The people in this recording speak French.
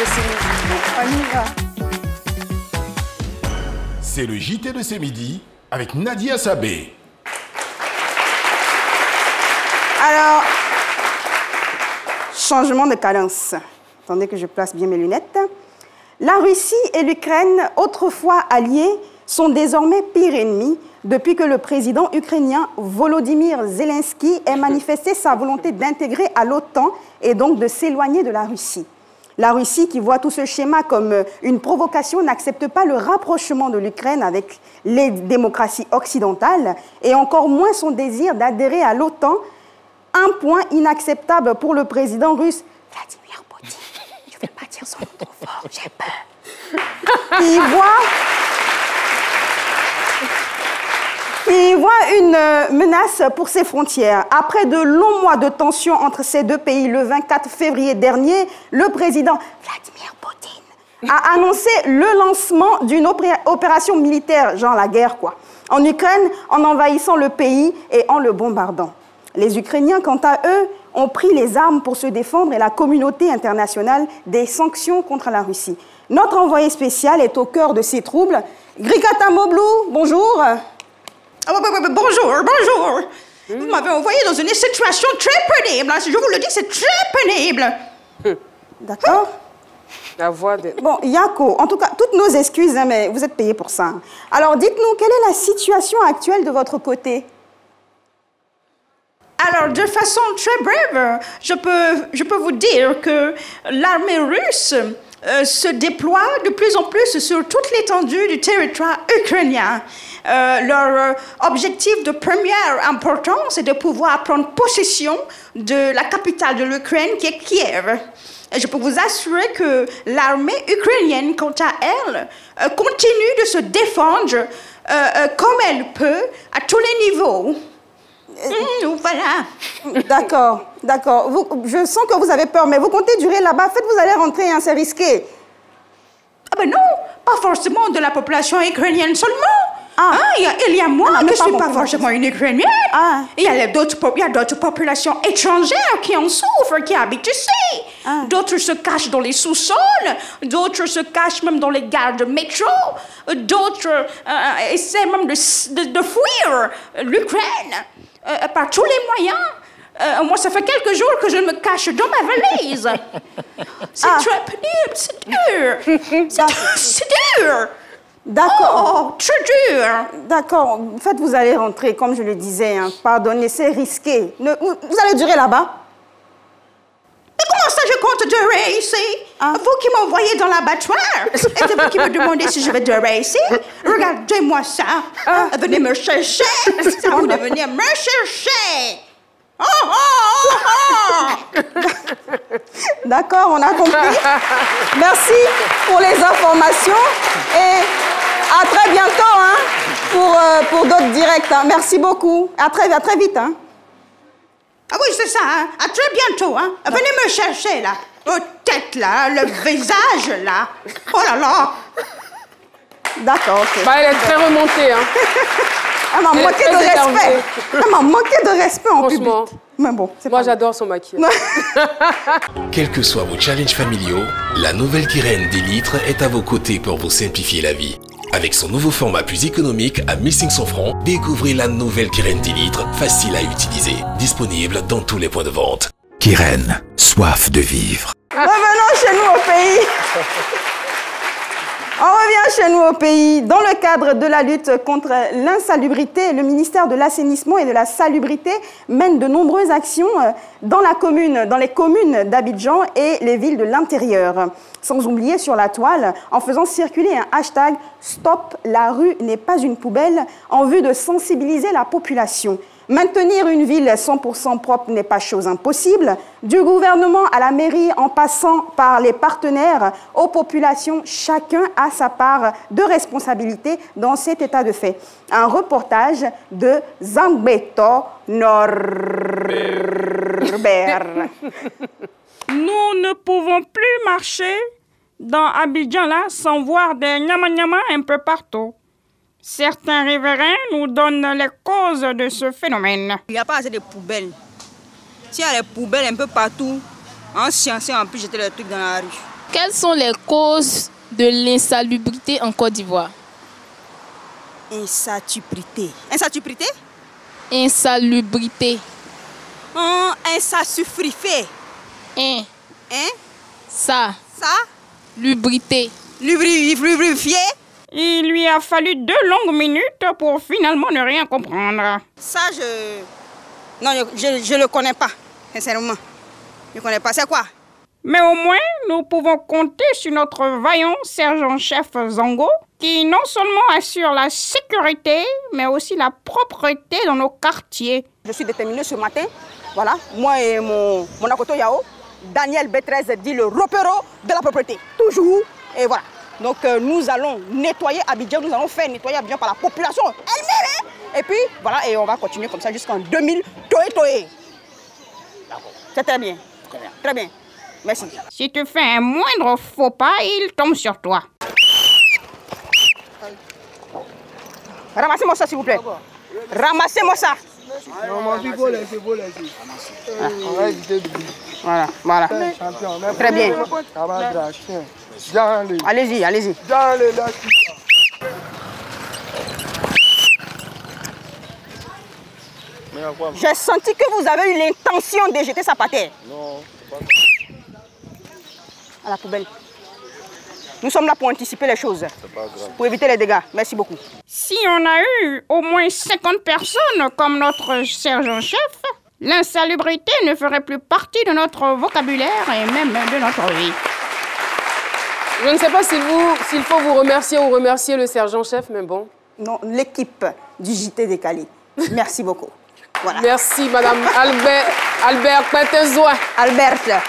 de ce midi. On y va. C'est le JT de ce midi avec Nadia Sabé. Alors, changement de cadence. Attendez que je place bien mes lunettes. La Russie et l'Ukraine, autrefois alliés, sont désormais pires ennemis depuis que le président ukrainien Volodymyr Zelensky ait manifesté sa volonté d'intégrer à l'OTAN et donc de s'éloigner de la Russie. La Russie, qui voit tout ce schéma comme une provocation, n'accepte pas le rapprochement de l'Ukraine avec les démocraties occidentales et encore moins son désir d'adhérer à l'OTAN, un point inacceptable pour le président russe Vladimir Poutine. Je ne vais pas dire son nom trop fort, j'ai peur. Il voit une menace pour ses frontières. Après de longs mois de tensions entre ces deux pays, le 24 février dernier, le président Vladimir Poutine a annoncé le lancement d'une opération militaire, genre la guerre quoi, en Ukraine, en envahissant le pays et en le bombardant. Les Ukrainiens, quant à eux, ont pris les armes pour se défendre et la communauté internationale des sanctions contre la Russie. Notre envoyé spécial est au cœur de ces troubles. Grigata Moblou, bonjour. Bonjour. Vous m'avez envoyé dans une situation très pénible. Je vous le dis, c'est très pénible. D'accord. La voix de... Bon, Yako, en tout cas, toutes nos excuses, hein, mais vous êtes payé pour ça. Alors, dites-nous, quelle est la situation actuelle de votre côté? Alors, de façon très brève, je peux vous dire que l'armée russe se déploie de plus en plus sur toute l'étendue du territoire ukrainien. Leur objectif de première importance est de pouvoir prendre possession de la capitale de l'Ukraine, qui est Kiev. Et je peux vous assurer que l'armée ukrainienne, quant à elle, continue de se défendre comme elle peut, à tous les niveaux. Voilà. D'accord. Je sens que vous avez peur, mais vous comptez durer là-bas. Faites, vous allez rentrer, hein, c'est risqué. Ah ben non, pas forcément de la population ukrainienne seulement. Ah. Il y a moi qui ne suis pas forcément une Ukrainienne. Ah. Il y a d'autres populations étrangères qui en souffrent, qui habitent ici. Ah. D'autres se cachent dans les sous-sols, d'autres se cachent même dans les gares de métro, d'autres essaient même de fuir l'Ukraine par tous les moyens. Moi, ça fait quelques jours que je me cache dans ma valise. C'est très pénible, c'est dur. C'est dur. D'accord. Oh, très dur. D'accord. En fait, vous allez rentrer, comme je le disais. Hein. Pardonnez, c'est risqué. Vous allez durer là-bas. Mais comment ça, je compte durer ici? Vous qui m'envoyez dans l'abattoir. Et c'est vous qui me demandez si je vais durer ici? Regardez-moi ça. Venez me chercher. C'est à vous de venir me chercher. D'accord, on a compris. Merci pour les informations et à très bientôt hein, pour d'autres directs. Hein. Merci beaucoup. À très vite. Hein. Ah oui, c'est ça. Hein. À très bientôt. Hein. Venez me chercher, là. Votre tête, là. Le visage, là. Oh là là. D'accord, ok. Bah, elle est très remontée, hein. Elle m'a manqué de respect. Elle m'a manqué de respect en public. Mais bon, moi, j'adore son maquillage. Quels que soient vos challenges familiaux, la nouvelle Kyrène 10 litres est à vos côtés pour vous simplifier la vie. Avec son nouveau format plus économique à 1500 francs, découvrez la nouvelle Kyrène 10 litres, facile à utiliser, disponible dans tous les points de vente. Kyrène, soif de vivre. Revenons chez nous au pays. On revient chez nous au pays. Dans le cadre de la lutte contre l'insalubrité, le ministère de l'Assainissement et de la Salubrité mène de nombreuses actions dans les communes d'Abidjan et les villes de l'intérieur. Sans oublier sur la toile, en faisant circuler un hashtag « Stop, la rue n'est pas une poubelle » en vue de sensibiliser la population. Maintenir une ville 100% propre n'est pas chose impossible. Du gouvernement à la mairie, en passant par les partenaires, aux populations, chacun a sa part de responsabilité dans cet état de fait. Un reportage de Zangbeto Norbert. Nous ne pouvons plus marcher dans Abidjan là sans voir des nyama-nyama un peu partout. Certains riverains nous donnent les causes de ce phénomène. Il n'y a pas assez de poubelles. S'il y a des poubelles un peu partout, en science, on peut jeter les trucs dans la rue. Quelles sont les causes de l'insalubrité en Côte d'Ivoire? Insalubrité. Insalubrité? Insalubrité. Insalubrité. Hein? Ça? Lubrité. Lubrifié? Il lui a fallu 2 longues minutes pour finalement ne rien comprendre. Ça, non, je le connais pas, sincèrement. Je connais pas. C'est quoi? Mais au moins, nous pouvons compter sur notre vaillant sergent-chef Zango, qui non seulement assure la sécurité, mais aussi la propreté dans nos quartiers. Je suis déterminé ce matin. Voilà, moi et mon Akoto Yao, Daniel B13 dit le repéro de la propreté. Toujours. Et voilà. Donc nous allons nettoyer Abidjan, nous allons faire nettoyer Abidjan par la population elle-même. Et puis voilà, et on va continuer comme ça jusqu'en 2000. Toé. C'est très bien. Très bien. Merci. Si tu fais un moindre faux pas, il tombe sur toi. Ramassez-moi ça, s'il vous plaît. Ramassez-moi ça. Voilà. Très bien. Allez-y. J'ai senti que vous avez eu l'intention de jeter ça par terre. Non, c'est pas à la poubelle. Nous sommes là pour anticiper les choses, pour éviter les dégâts. Merci beaucoup. Si on a eu au moins 50 personnes comme notre sergent-chef, l'insalubrité ne ferait plus partie de notre vocabulaire et même de notre vie. Je ne sais pas s'il faut vous remercier ou remercier le sergent-chef, mais bon. Non, l'équipe du JT décalé. Merci beaucoup. Voilà. Merci, Madame Albert Quentin-Zoua. Albert.